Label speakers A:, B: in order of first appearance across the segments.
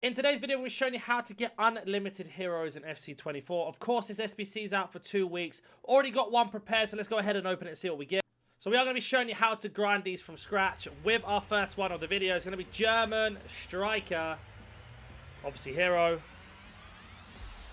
A: In today's video, we're showing you how to get unlimited heroes in FC24. Of course, this SBC is out for 2 weeks. Already got one prepared, so let's go ahead and open it and see what we get. So we are going to be showing you how to grind these from scratch with our first one of the video. It's going to be German Striker, obviously hero.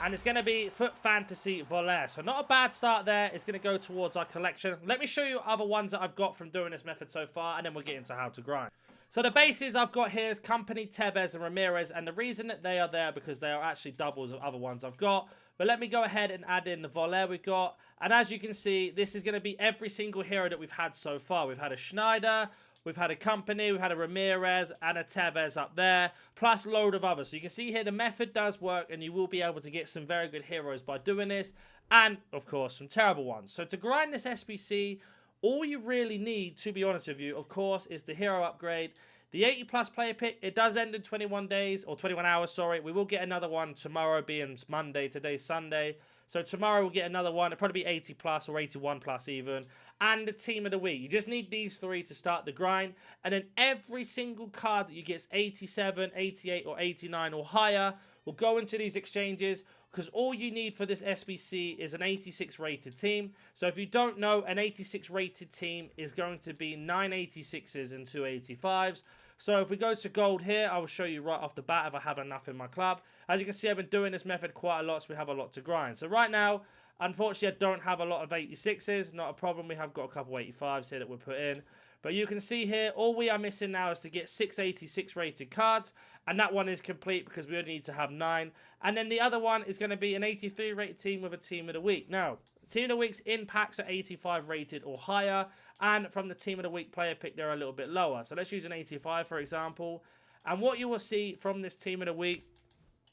A: And it's going to be Foot Fantasy Voler. So not a bad start there. It's going to go towards our collection. Let me show you other ones that I've got from doing this method so far, and then we'll get into how to grind. So the bases I've got here is Company, Tevez, and Ramirez. And the reason that they are there because they are actually doubles of other ones I've got. But let me go ahead and add in the Voler we've got. And as you can see, this is going to be every single hero that we've had so far. We've had a Schneider, we've had a Company, we've had a Ramirez, and a Tevez up there, plus a load of others. So you can see here the method does work, and you will be able to get some very good heroes by doing this. And, of course, some terrible ones. So to grind this SBC, all you really need, to be honest with you, of course, is the hero upgrade. The 80+ player pick, it does end in 21 days, or 21 hours, sorry. We will get another one tomorrow, being Monday, today's Sunday. So tomorrow we'll get another one. It'll probably be 80+ or 81+ even. And the team of the week. You just need these three to start the grind. And then every single card that you get 87, 88, or 89 or higher will go into these exchanges, because all you need for this SBC is an 86 rated team. So if you don't know, an 86 rated team is going to be 9 86s and 2 85s. So if we go to gold here, I will show you right off the bat if I have enough in my club. As you can see, I've been doing this method quite a lot, so we have a lot to grind. So right now, unfortunately, I don't have a lot of 86s. Not a problem. We have got a couple 85s here that we'll put in. But you can see here, all we are missing now is to get 686 rated cards. And that one is complete because we only need to have 9. And then the other one is going to be an 83 rated team with a team of the week. Now, team of the week's in packs are 85 rated or higher. And from the team of the week player pick, they're a little bit lower. So let's use an 85, for example. And what you will see from this team of the week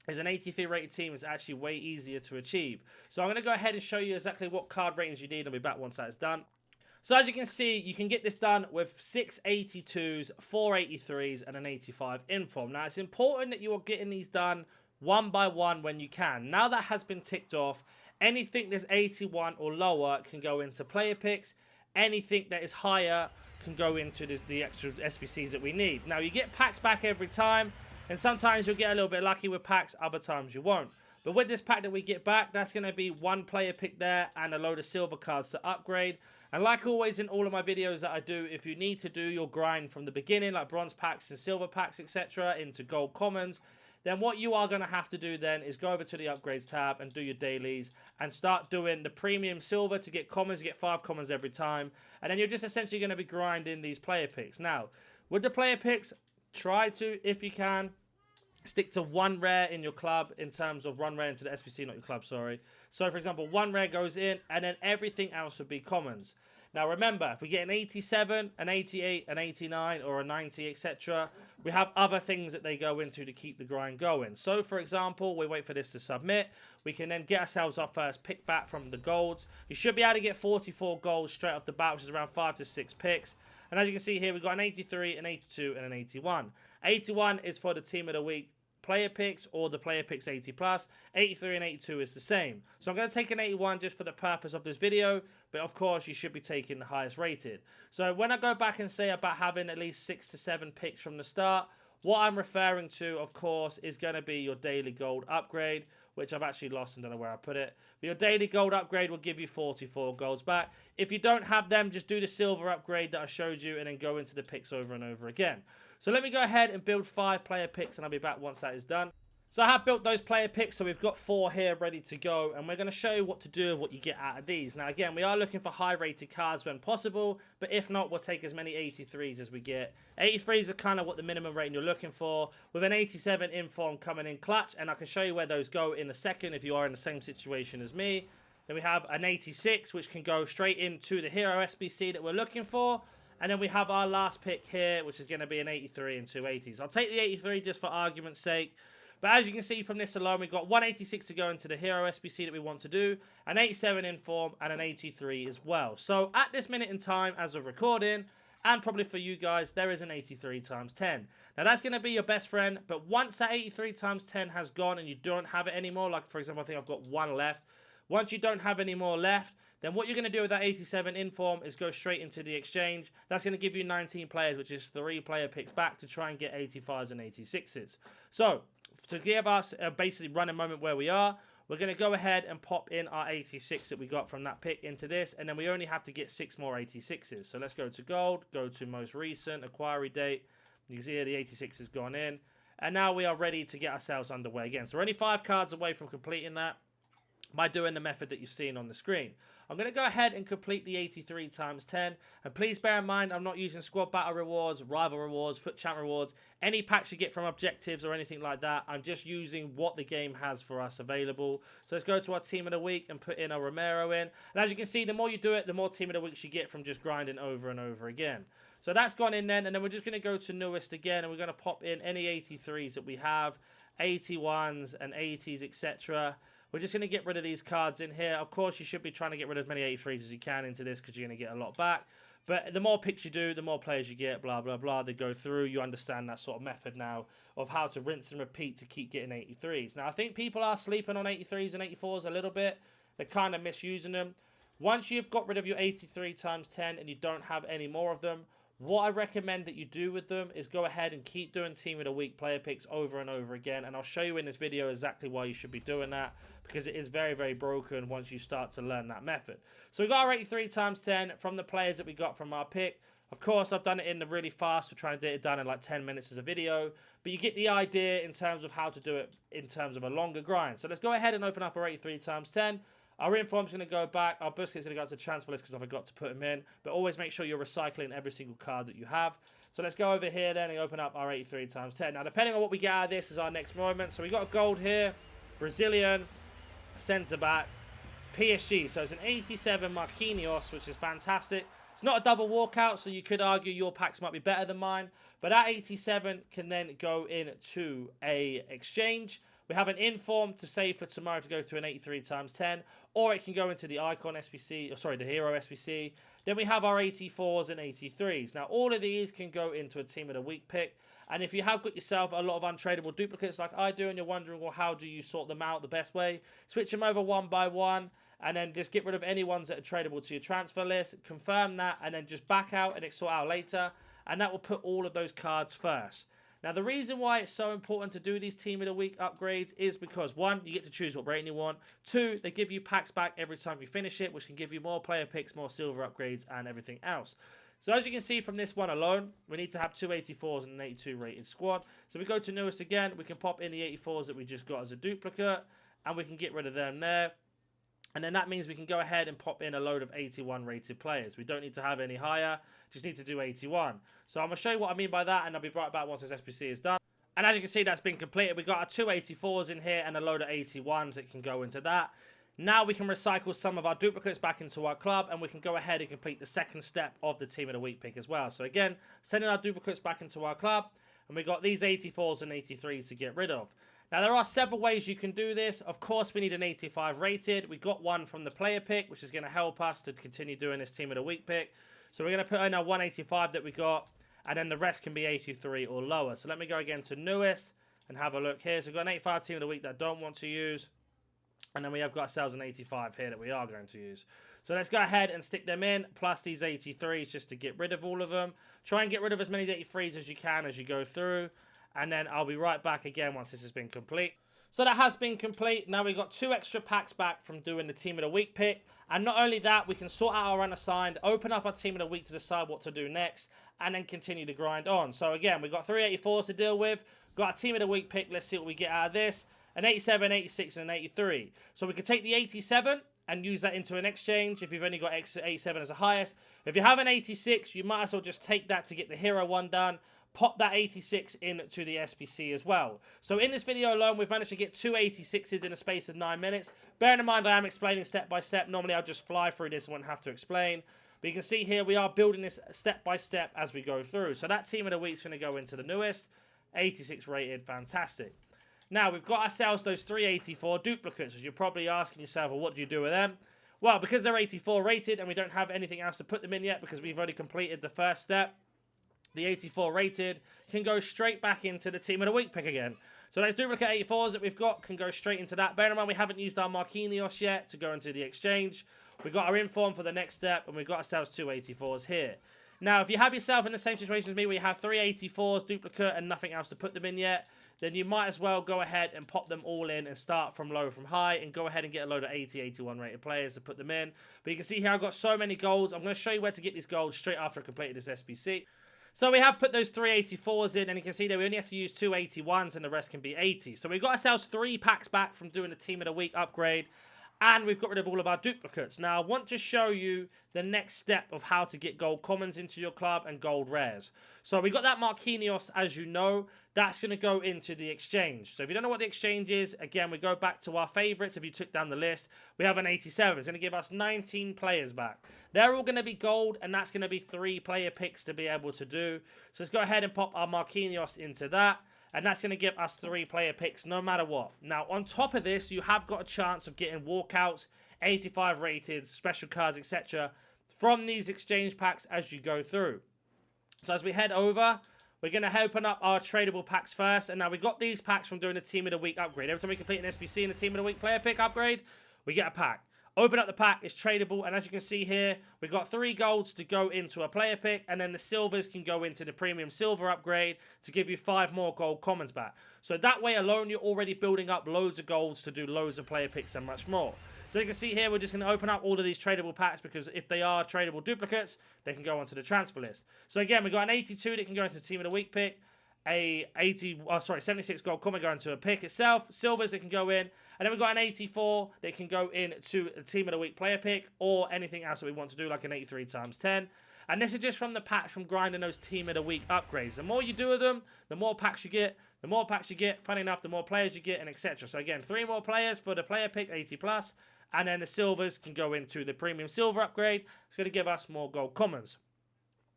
A: is an 83 rated team is actually way easier to achieve. So I'm going to go ahead and show you exactly what card ratings you need. I'll be back once that is done. So as you can see, you can get this done with 6 82s, 4 83s, and an 85 inform. Now, it's important that you are getting these done one by one when you can. Now that has been ticked off, anything that's 81 or lower can go into player picks. Anything that is higher can go into the extra SBCs that we need. Now, you get packs back every time, and sometimes you'll get a little bit lucky with packs, other times you won't. But with this pack that we get back, that's going to be one player pick there and a load of silver cards to upgrade. And like always in all of my videos that I do, if you need to do your grind from the beginning, like bronze packs and silver packs, etc., into gold commons, then what you are going to have to do then is go over to the upgrades tab and do your dailies and start doing the premium silver to get commons. You get 5 commons every time. And then you're just essentially going to be grinding these player picks. Now, with the player picks, try to, if you can, stick to 1 rare in your club in terms of 1 rare into the SBC, not your club, sorry. So, for example, 1 rare goes in, and then everything else would be commons. Now, remember, if we get an 87, an 88, an 89, or a 90, etc., we have other things that they go into to keep the grind going. So, for example, we wait for this to submit. We can then get ourselves our first pick back from the golds. You should be able to get 44 golds straight off the bat, which is around 5 to 6 picks. And as you can see here, we've got an 83, an 82, and an 81. 81 is for the team of the week player picks or the player picks 80+. 83 and 82 is the same. So I'm going to take an 81 just for the purpose of this video, but of course you should be taking the highest rated. So when I go back and say about having at least 6 to 7 picks from the start, what I'm referring to, of course, is going to be your daily gold upgrade, which I've actually lost and don't know where I put it. But your daily gold upgrade will give you 44 golds back. If you don't have them, just do the silver upgrade that I showed you and then go into the picks over and over again. So let me go ahead and build 5 player picks and I'll be back once that is done. So I have built those player picks, so we've got 4 here ready to go, and we're going to show you what to do with what you get out of these. Now again, we are looking for high rated cards when possible, but if not, we'll take as many 83s as we get. 83s are kind of what the minimum rating you're looking for, with an 87 inform coming in clutch, and I can show you where those go in a second if you are in the same situation as me. Then we have an 86, which can go straight into the hero SBC that we're looking for. And then we have our last pick here, which is going to be an 83 and 2 80s. I'll take the 83 just for argument's sake. But as you can see from this alone, we've got 186 to go into the hero SBC that we want to do, an 87 in form, and an 83 as well. So at this minute in time, as of recording, and probably for you guys, there is an 83 times 10. Now that's going to be your best friend, but once that 83 times 10 has gone and you don't have it anymore, like for example, I think I've got 1 left. Once you don't have any more left, then what you're going to do with that 87 inform is go straight into the exchange. That's going to give you 19 players, which is 3 player picks back to try and get 85s and 86s. So to give us a basically running moment where we are, we're going to go ahead and pop in our 86 that we got from that pick into this, and then we only have to get 6 more 86s. So let's go to gold, go to most recent, acquiry date. You can see here the 86 has gone in, and now we are ready to get ourselves underway again. So we're only 5 cards away from completing that by doing the method that you've seen on the screen. I'm going to go ahead and complete the 83 times 10. And please bear in mind, I'm not using squad battle rewards, rival rewards, foot champ rewards, any packs you get from objectives or anything like that. I'm just using what the game has for us available. So let's go to our team of the week and put in our Romero in. And as you can see, the more you do it, the more team of the weeks you get from just grinding over and over again. So that's gone in then, and then we're just going to go to newest again, and we're going to pop in any 83s that we have, 81s and 80s, etc. We're just going to get rid of these cards in here. Of course, you should be trying to get rid of as many 83s as you can into this because you're going to get a lot back. But the more picks you do, the more players you get, blah, blah, blah. They go through. You understand that sort of method now of how to rinse and repeat to keep getting 83s. Now, I think people are sleeping on 83s and 84s a little bit. They're kind of misusing them. Once you've got rid of your 83 times 10 and you don't have any more of them, what I recommend that you do with them is go ahead and keep doing Team of the Week player picks over and over again. And I'll show you in this video exactly why you should be doing that, because it is very, very broken once you start to learn that method. So we got our 83 times 10 from the players that we got from our pick. Of course, I've done it in the really fast. We're trying to get it done in like 10 minutes as a video. But you get the idea in terms of how to do it in terms of a longer grind. So let's go ahead and open up our 83 times 10. Our inform's going to go back. Our Busquets going to go to the transfer list because I forgot to put him in. But always make sure you're recycling every single card that you have. So let's go over here then and open up our 83 times 10. Now, depending on what we get out of this is our next moment. So we got a gold here, Brazilian, centre-back, PSG. So it's an 87 Marquinhos, which is fantastic. It's not a double walkout, so you could argue your packs might be better than mine. But that 87 can then go into a exchange. We have an inform to save for tomorrow to go to an 83 times 10, or it can go into the icon SBC, or sorry, the hero SBC. Then we have our 84s and 83s. Now, all of these can go into a team of the week pick. And if you have got yourself a lot of untradeable duplicates like I do, and you're wondering, well, how do you sort them out the best way? Switch them over one by one, and then just get rid of any ones that are tradable to your transfer list. Confirm that, and then just back out and sort out later. And that will put all of those cards first. Now, the reason why it's so important to do these Team of the Week upgrades is because, 1, you get to choose what rating you want. 2, they give you packs back every time you finish it, which can give you more player picks, more silver upgrades, and everything else. So as you can see from this one alone, we need to have 2 84s and an 82 rated squad. So we go to newest again, we can pop in the 84s that we just got as a duplicate, and we can get rid of them there. And then that means we can go ahead and pop in a load of 81 rated players. We don't need to have any higher, just need to do 81. So I'm going to show you what I mean by that, and I'll be right back once this SBC is done. And as you can see, that's been completed. We've got our 2 84s in here and a load of 81s that can go into that. Now we can recycle some of our duplicates back into our club, and we can go ahead and complete the second step of the Team of the Week pick as well. So again, sending our duplicates back into our club, and we've got these 84s and 83s to get rid of. Now, there are several ways you can do this. Of course, we need an 85 rated. We got one from the player pick, which is going to help us to continue doing this Team of the Week pick. So we're going to put in our 185 that we got, and then the rest can be 83 or lower. So let me go again to newest and have a look here. So we've got an 85 Team of the Week that I don't want to use. And then we have got ourselves an 85 here that we are going to use. So let's go ahead and stick them in, plus these 83s just to get rid of all of them. Try and get rid of as many 83s as you can as you go through. And then I'll be right back again once this has been complete. So that has been complete. Now we've got 2 extra packs back from doing the Team of the Week pick. And not only that, we can sort out our unassigned, open up our Team of the Week to decide what to do next, and then continue to grind on. So again, we've got 3 84s to deal with. Got our Team of the Week pick. Let's see what we get out of this. An 87, 86, and an 83. So we can take the 87 and use that into an exchange if you've only got 87 as the highest. If you have an 86, you might as well just take that to get the hero one done. Pop that 86 into the SBC as well. So in this video alone, we've managed to get 2 86s in a space of 9 minutes. Bearing in mind, I am explaining step by step. Normally, I'll just fly through this and won't have to explain. But you can see here, we are building this step by step as we go through. So that Team of the Week is going to go into the newest. 86 rated, fantastic. Now, we've got ourselves those 384 duplicates, which you're probably asking yourself, well, what do you do with them? Well, because they're 84 rated and we don't have anything else to put them in yet because we've already completed the first step, the 84 rated can go straight back into the Team of the Week pick again. So those duplicate 84s that we've got can go straight into that. Bear in mind, we haven't used our Marquinhos yet to go into the exchange. We've got our inform for the next step, and we've got ourselves 2 84s here. Now, if you have yourself in the same situation as me, where you have 3 84s, duplicate, and nothing else to put them in yet, then you might as well go ahead and pop them all in and start from low from high and go ahead and get a load of 80, 81 rated players to put them in. But you can see here I've got so many golds. I'm going to show you where to get these golds straight after I completed this SBC. So we have put those 384s in, and you can see that we only have to use 281s and the rest can be 80. So we've got ourselves 3 packs back from doing the Team of the Week upgrade. And we've got rid of all of our duplicates. Now, I want to show you the next step of how to get gold commons into your club and gold rares. So we got that Marquinhos, as you know. That's going to go into the exchange. So if you don't know what the exchange is, again, we go back to our favorites. If you took down the list, we have an 87. It's going to give us 19 players back. They're all going to be gold, and that's going to be 3 player picks to be able to do. So let's go ahead and pop our Marquinhos into that. And that's going to give us 3 player picks no matter what. Now, on top of this, you have got a chance of getting walkouts, 85 rated, special cards, etc. from these exchange packs as you go through. So as we head over, we're going to open up our tradable packs first. And now we got these packs from doing the Team of the Week upgrade. Every time we complete an SBC and a Team of the Week player pick upgrade, we get a pack. Open up the pack, it's tradable, and as you can see here, we've got 3 golds to go into a player pick, and then the silvers can go into the premium silver upgrade to give you 5 more gold commons back. So that way alone, you're already building up loads of golds to do loads of player picks and much more. So you can see here, we're just going to open up all of these tradable packs, because if they are tradable duplicates, they can go onto the transfer list. So again, we've got an 82 that can go into the Team of the Week pick, a 76 gold common going to a pick itself, silvers that can go in, and then we've got an 84 that can go into a Team of the Week player pick, or anything else that we want to do, like an 83 times 10. And this is just from the packs from grinding those Team of the Week upgrades. The more you do of them, the more packs you get. The more packs you get, funny enough, the more players you get, and etc. So again, 3 more players for the player pick, 80 plus, and then the silvers can go into the premium silver upgrade. It's going to give us more gold commons.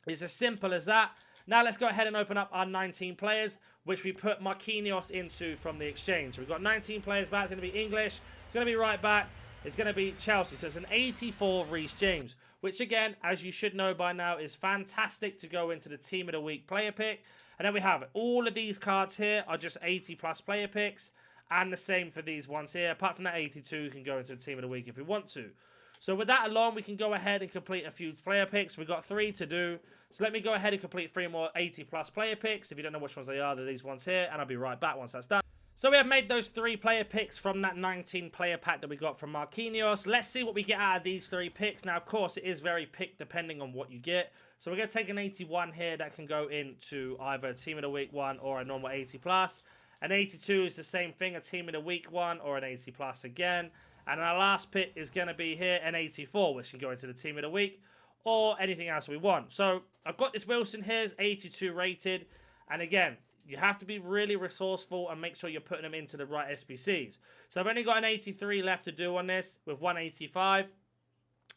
A: It's as simple as that. Now let's go ahead and open up our 19 players, which we put Marquinhos into from the exchange. We've got 19 players back. It's going to be English. It's going to be right back. It's going to be Chelsea. So it's an 84 Reece James, which again, as you should know by now, is fantastic to go into the Team of the Week player pick. And then we have it. All of these cards here are just 80 plus player picks. And the same for these ones here. Apart from that 82, can go into the Team of the Week if we want to. So with that alone, we can go ahead and complete a few player picks. We've got 3 to do. So let me go ahead and complete 3 more 80 plus player picks. If you don't know which ones they are, they're these ones here. And I'll be right back once that's done. So we have made those 3 player picks from that 19 player pack that we got from Marquinhos. Let's see what we get out of these 3 picks. Now, of course, it is very pick depending on what you get. So we're going to take an 81 here that can go into either a Team of the Week one or a normal 80 plus. An 82 is the same thing, a Team of the Week one or an 80 plus again. And our last pick is going to be here, an 84, which can go into the Team of the Week or anything else we want. So I've got this Wilson here, is 82 rated. And again, you have to be really resourceful and make sure you're putting them into the right SBCs. So I've only got an 83 left to do on this with 185.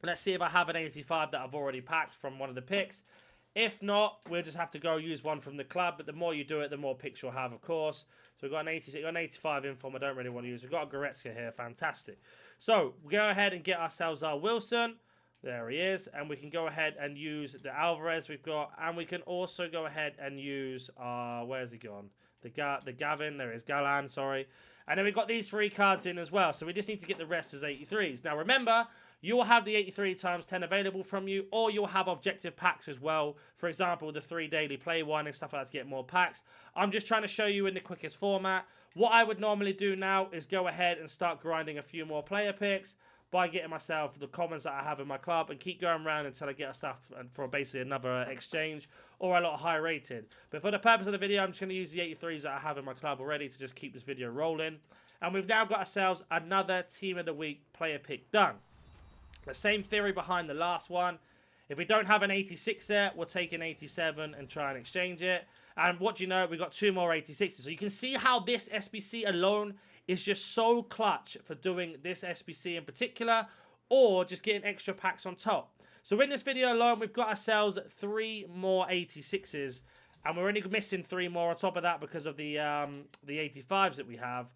A: Let's see if I have an 85 that I've already packed from one of the picks. If not, we'll just have to go use one from the club. But the more you do it, the more picks you'll have, of course. So we've got an 86, got an 85 in form I don't really want to use. We've got a Goretzka here. Fantastic. So we go ahead and get ourselves our Wilson. There he is. And we can go ahead and use the Alvarez we've got. And we can also go ahead and use our... where's he gone? The Gavin. There is Galan, sorry. And then we've got these 3 cards in as well. So we just need to get the rest as 83s. Now remember... you will have the 83 times 10 available from you, or you'll have objective packs as well. For example, the 3 daily play one and stuff like that to get more packs. I'm just trying to show you in the quickest format. What I would normally do now is go ahead and start grinding a few more player picks by getting myself the commons that I have in my club and keep going around until I get stuff for basically another exchange or a lot higher rated. But for the purpose of the video, I'm just going to use the 83s that I have in my club already to just keep this video rolling. And we've now got ourselves another Team of the Week player pick done. The same theory behind the last one. If we don't have an 86 there, we'll take an 87 and try and exchange it. And what do you know? We've got 2 more 86s. So you can see how this SBC alone is just so clutch for doing this SBC in particular, or just getting extra packs on top. So in this video alone, we've got ourselves 3 more 86s. And we're only missing 3 more on top of that because of the 85s that we have.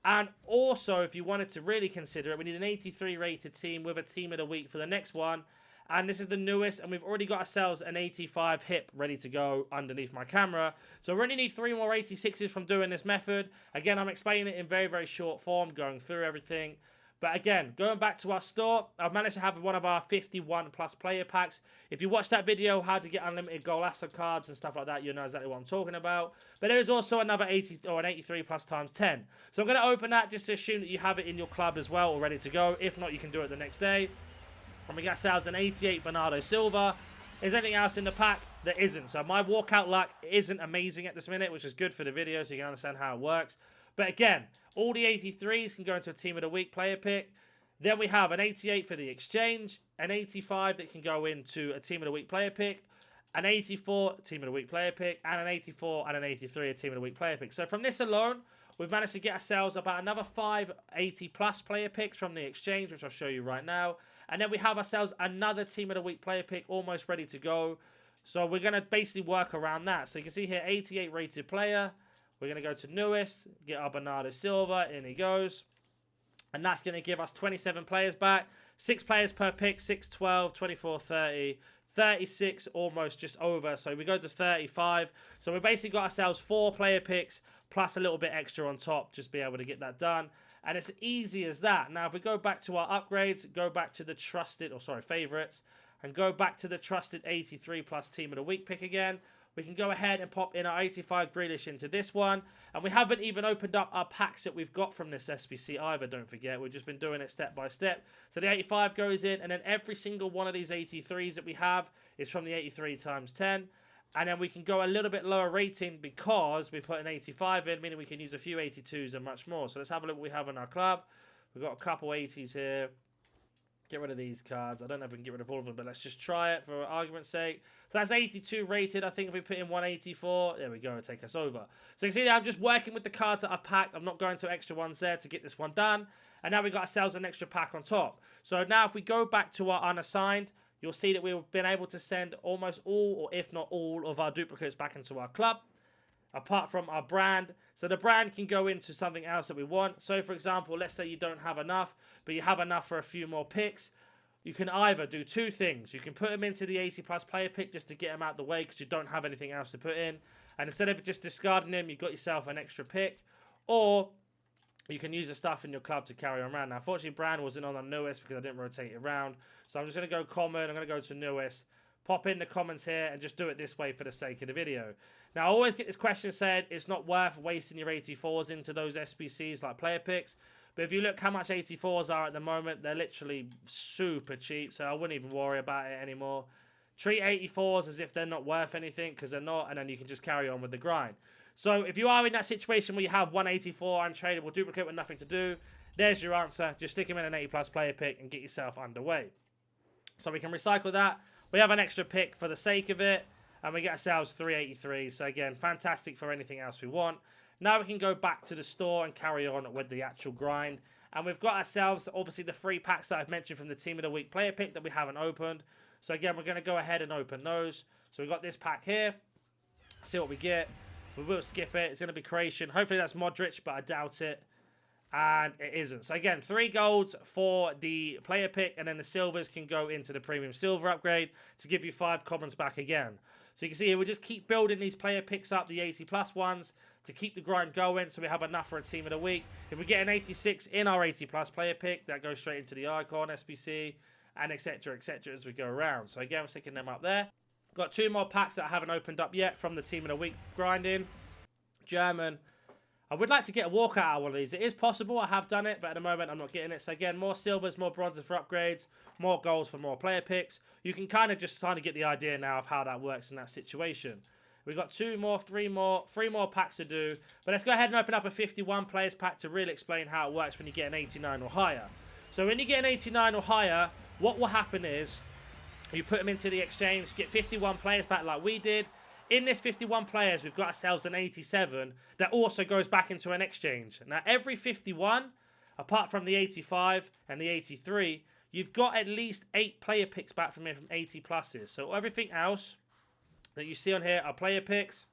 A: And also, if you wanted to really consider it, we need an 83 rated team with a Team of the Week for the next one. And this is the newest, and we've already got ourselves an 85 hip ready to go underneath my camera. So we only need 3 more 86s from doing this method. Again, I'm explaining it in very, very short form, going through everything. But again, going back to our store, I've managed to have one of our 51 plus player packs. If you watch that video, how to get unlimited Golasso cards and stuff like that, you know exactly what I'm talking about. But there is also another 80 or an 83 plus times 10. So I'm going to open that just to assume that you have it in your club as well or ready to go. If not, you can do it the next day. And we got ourselves an 88 Bernardo Silva. Is there anything else in the pack? There isn't. So my walkout luck isn't amazing at this minute, which is good for the video so you can understand how it works. But again, all the 83s can go into a Team of the Week player pick. Then we have an 88 for the exchange, an 85 that can go into a Team of the Week player pick, an 84 Team of the Week player pick, and an 84 and an 83 a Team of the Week player pick. So from this alone, we've managed to get ourselves about another 5 80 plus player picks from the exchange, which I'll show you right now. And then we have ourselves another Team of the Week player pick almost ready to go. So we're going to basically work around that. So you can see here, 88 rated player. We're going to go to newest, get our Bernardo Silva, in he goes. And that's going to give us 27 players back. 6 players per pick, 6, 12, 24, 30, 36, almost just over. So we go to 35. So we basically got ourselves 4 player picks, plus a little bit extra on top, just be able to get that done. And it's easy as that. Now, if we go back to our upgrades, go back to the trusted, favorites, and go back to the trusted 83 plus Team of the Week pick again, we can go ahead and pop in our 85 Grealish into this one. And we haven't even opened up our packs that we've got from this SBC either, don't forget. We've just been doing it step by step. So the 85 goes in, and then every single one of these 83s that we have is from the 83 times 10. And then we can go a little bit lower rating because we put an 85 in, meaning we can use a few 82s and much more. So let's have a look what we have in our club. We've got a couple 80s here. Get rid of these cards. I don't know if we can get rid of all of them, but let's just try it for argument's sake. So that's 82 rated. I think if we put in 184, there we go, it'll take us over. So you can see that I'm just working with the cards that I've packed. I'm not going to extra ones there to get this one done. And now we've got ourselves an extra pack on top. So now if we go back to our unassigned, you'll see that we've been able to send almost all, or if not all, of our duplicates back into our club, apart from our brand. So the brand can go into something else that we want. So for example, let's say you don't have enough, but you have enough for a few more picks. You can either do 2 things. You can put them into the 80 plus player pick just to get them out of the way because you don't have anything else to put in. And instead of just discarding them, you've got yourself an extra pick. Or you can use the stuff in your club to carry on around. Now, unfortunately, brand wasn't on the newest because I didn't rotate it around. So I'm just going to go common. I'm going to go to newest. Pop in the comments here and just do it this way for the sake of the video. Now, I always get this question said, it's not worth wasting your 84s into those SBCs like player picks. But if you look how much 84s are at the moment, they're literally super cheap. So I wouldn't even worry about it anymore. Treat 84s as if they're not worth anything because they're not. And then you can just carry on with the grind. So if you are in that situation where you have 184 untradeable duplicate with nothing to do, there's your answer. Just stick them in an 80 plus player pick and get yourself underway. So we can recycle that. We have an extra pick for the sake of it. And we get ourselves 383. So again, fantastic for anything else we want. Now we can go back to the store and carry on with the actual grind. And we've got ourselves, obviously, the 3 packs that I've mentioned from the Team of the Week player pick that we haven't opened. So again, we're going to go ahead and open those. So we've got this pack here. See what we get. We will skip it. It's going to be creation. Hopefully that's Modric, but I doubt it. And it isn't. So again, 3 golds for the player pick, and then the silvers can go into the premium silver upgrade to give you 5 commons back again. So you can see here, we just keep building these player picks up, the 80 plus ones, to keep the grind going so we have enough for a Team of the Week. If we get an 86 in our 80 plus player pick, that goes straight into the Icon, SBC, and etc, as we go around. So again, we're sticking them up there. Got 2 more packs that I haven't opened up yet from the Team of the Week grinding. German. I would like to get a walkout out of one of these. It is possible. I have done it, but at the moment I'm not getting it. So again, more silvers, more bronzes for upgrades, more golds for more player picks. You can kind of get the idea now of how that works in that situation. We've got 3 more packs to do. But let's go ahead and open up a 51 players pack to really explain how it works when you get an 89 or higher. So when you get an 89 or higher, what will happen is you put them into the exchange, get 51 players back like we did. In this 51 players, we've got ourselves an 87 that also goes back into an exchange. Now, every 51, apart from the 85 and the 83, you've got at least 8 player picks back from here from 80 pluses. So everything else that you see on here are player picks.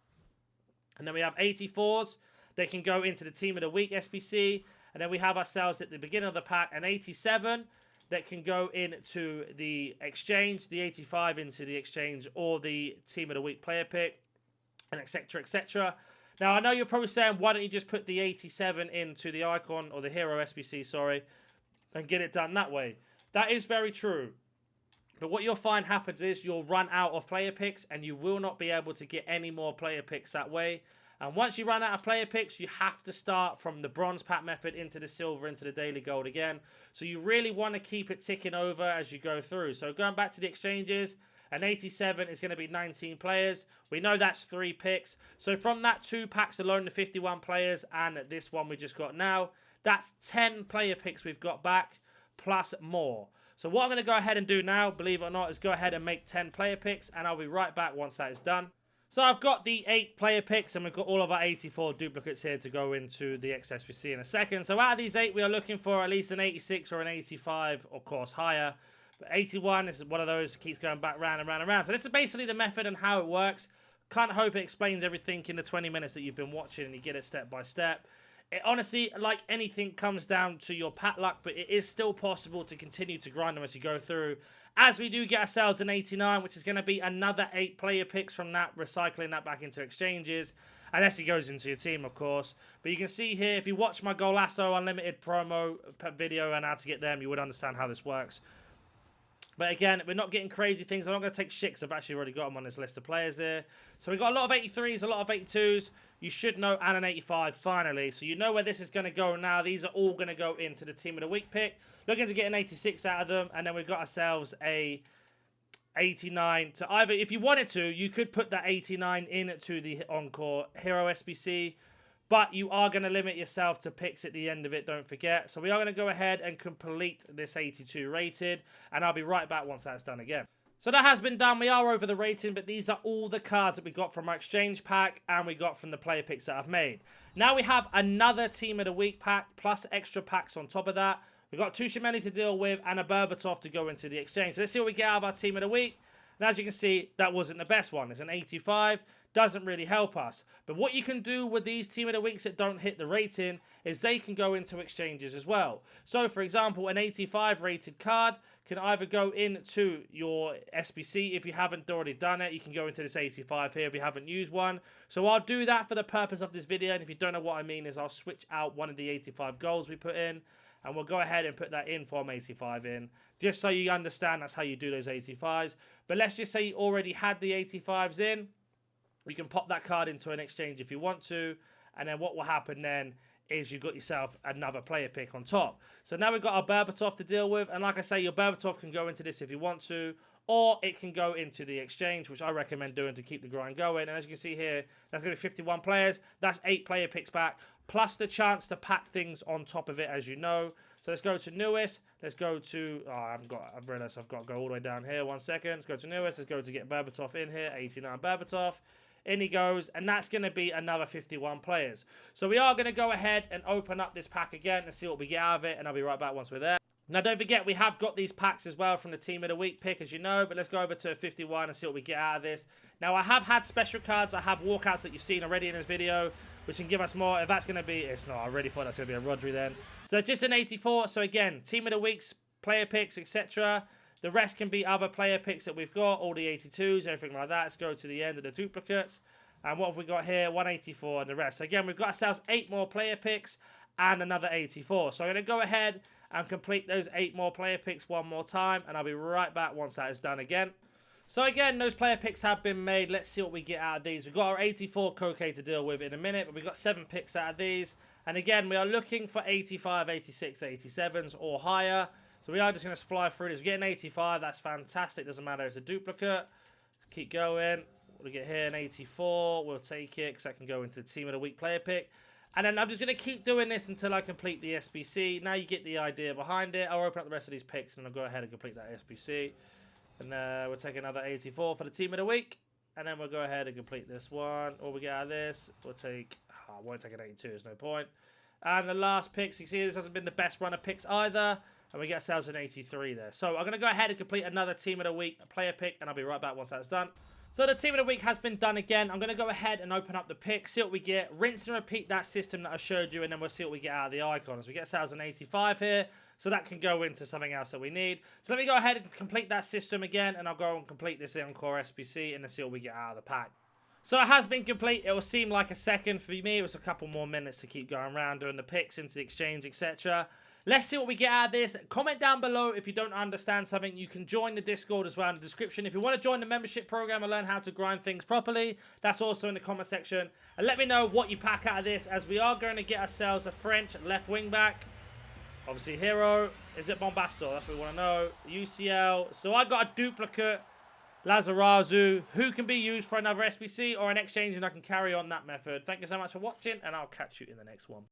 A: And then we have 84s. They can go into the Team of the Week SBC. And then we have ourselves at the beginning of the pack an 87 that can go into the exchange, the 85 into the exchange, or the Team of the Week player pick, and etc, etc. Now, I know you're probably saying, why don't you just put the 87 into the Icon, or the Hero SBC, sorry. and get it done that way. That is very true. But what you'll find happens is you'll run out of player picks and you will not be able to get any more player picks that way. And once you run out of player picks, you have to start from the bronze pack method into the silver, into the daily gold again. So you really want to keep it ticking over as you go through. So going back to the exchanges, an 87 is going to be 19 players. We know that's 3 picks. So from that 2 packs alone, the 51 players and this one we just got now, that's 10 player picks we've got back plus more. So what I'm going to go ahead and do now, believe it or not, is go ahead and make 10 player picks, and I'll be right back once that is done. So I've got the 8 player picks, and we've got all of our 84 duplicates here to go into the XSBC in a second. So out of these 8, we are looking for at least an 86 or an 85, of course, higher. But 81 is one of those that keeps going back round and round and round. So this is basically the method and how it works. Kind of hope it explains everything in the 20 minutes that you've been watching, and you get it step by step. It honestly, like anything, comes down to your pack luck, but it is still possible to continue to grind them as you go through. As we do get ourselves an 89, which is going to be another 8 player picks from that, recycling that back into exchanges. Unless he goes into your team, of course. But you can see here, if you watch my Golasso Unlimited promo video and how to get them, you would understand how this works. But again, we're not getting crazy things. I'm not going to take shit because I've actually already got them on this list of players here. So we've got a lot of 83s, a lot of 82s. You should know, and an 85 finally. So you know where this is going to go now. These are all going to go into the Team of the Week pick. Looking to get an 86 out of them. And then we've got ourselves a 89 to either, if you wanted to, you could put that 89 into the Encore Hero SBC. But you are going to limit yourself to picks at the end of it, don't forget. So we are going to go ahead and complete this 82 rated. And I'll be right back once that's done again. So that has been done. We are over the rating, but these are all the cards that we got from our exchange pack and we got from the player picks that I've made. Now we have another Team of the Week pack plus extra packs on top of that. We've got 2 Shimeli to deal with and a Berbatov to go into the exchange. So let's see what we get out of our Team of the Week. And as you can see, that wasn't the best one. It's an 85. Doesn't really help us. But what you can do with these Team of the Weeks that don't hit the rating is they can go into exchanges as well. So, for example, an 85 rated card can either go into your SBC if you haven't already done it. You can go into this 85 here if you haven't used one. So I'll do that for the purpose of this video. And if you don't know what I mean is I'll switch out one of the 85 goals we put in. And we'll go ahead and put that in from 85 in. Just so you understand that's how you do those 85s. But let's just say you already had the 85s in. You can pop that card into an exchange if you want to. And then what will happen then is you've got yourself another player pick on top. So now we've got our Berbatov to deal with. And like I say, your Berbatov can go into this if you want to. Or it can go into the exchange, which I recommend doing to keep the grind going. And as you can see here, that's going to be 51 players. That's 8 player picks back. Plus the chance to pack things on top of it, as you know. So let's go to newest. Let's go to... Oh, I've realized I've got to go all the way down here. 1 second. Let's go to newest. Let's go to get Berbatov in here. 89 Berbatov. In he goes, and that's going to be another 51 players. So we are going to go ahead and open up this pack again and see what we get out of it, and I'll be right back once we're there. Now, don't forget, we have got these packs as well from the Team of the Week pick, as you know, but let's go over to 51 and see what we get out of this. Now, I have had special cards. I have walkouts that you've seen already in this video, which can give us more. If that's going to be... It's not. I really thought that's going to be a Rodri then. So it's just an 84. So again, Team of the Week's player picks, etc. The rest can be other player picks that we've got, all the 82s, everything like that. Let's go to the end of the duplicates. And what have we got here? 184 and the rest. So again, we've got ourselves 8 more player picks and another 84. So I'm going to go ahead and complete those 8 more player picks one more time. And I'll be right back once that is done again. So again, those player picks have been made. Let's see what we get out of these. We've got our 84 Koke to deal with in a minute, but we've got 7 picks out of these. And again, we are looking for 85, 86, 87s or higher. So we are just going to fly through this. We get an 85. That's fantastic. Doesn't matter. It's a duplicate. Keep going. We'll get here an 84. We'll take it because that can go into the Team of the Week player pick. And then I'm just going to keep doing this until I complete the SBC. Now you get the idea behind it. I'll open up the rest of these picks and I'll go ahead and complete that SBC. And we'll take another 84 for the Team of the Week. And then we'll go ahead and complete this one. All we get out of this, we'll take... Oh, I won't take an 82. There's no point. And the last picks, you see this hasn't been the best run of picks either. And we get ourselves an 83 there. So I'm going to go ahead and complete another Team of the Week player pick. And I'll be right back once that's done. So the Team of the Week has been done again. I'm going to go ahead and open up the pick, see what we get, rinse and repeat that system that I showed you, and then we'll see what we get out of the icons. We get ourselves an 85 here, so that can go into something else that we need. So let me go ahead and complete that system again, and I'll go and complete this Encore SBC, and then see what we get out of the pack. So it has been complete. It will seem like a second. For me, it was a couple more minutes to keep going around, doing the picks into the exchange, etc. Let's see what we get out of this. Comment down below if you don't understand something. You can join the Discord as well in the description. If you want to join the membership program and learn how to grind things properly, that's also in the comment section. And let me know what you pack out of this, as we are going to get ourselves a French left wing back. Obviously, hero. Is it Bombasto? That's what we want to know. UCL. So I got a duplicate Lazarazu, who can be used for another SBC or an exchange, and I can carry on that method. Thank you so much for watching, and I'll catch you in the next one.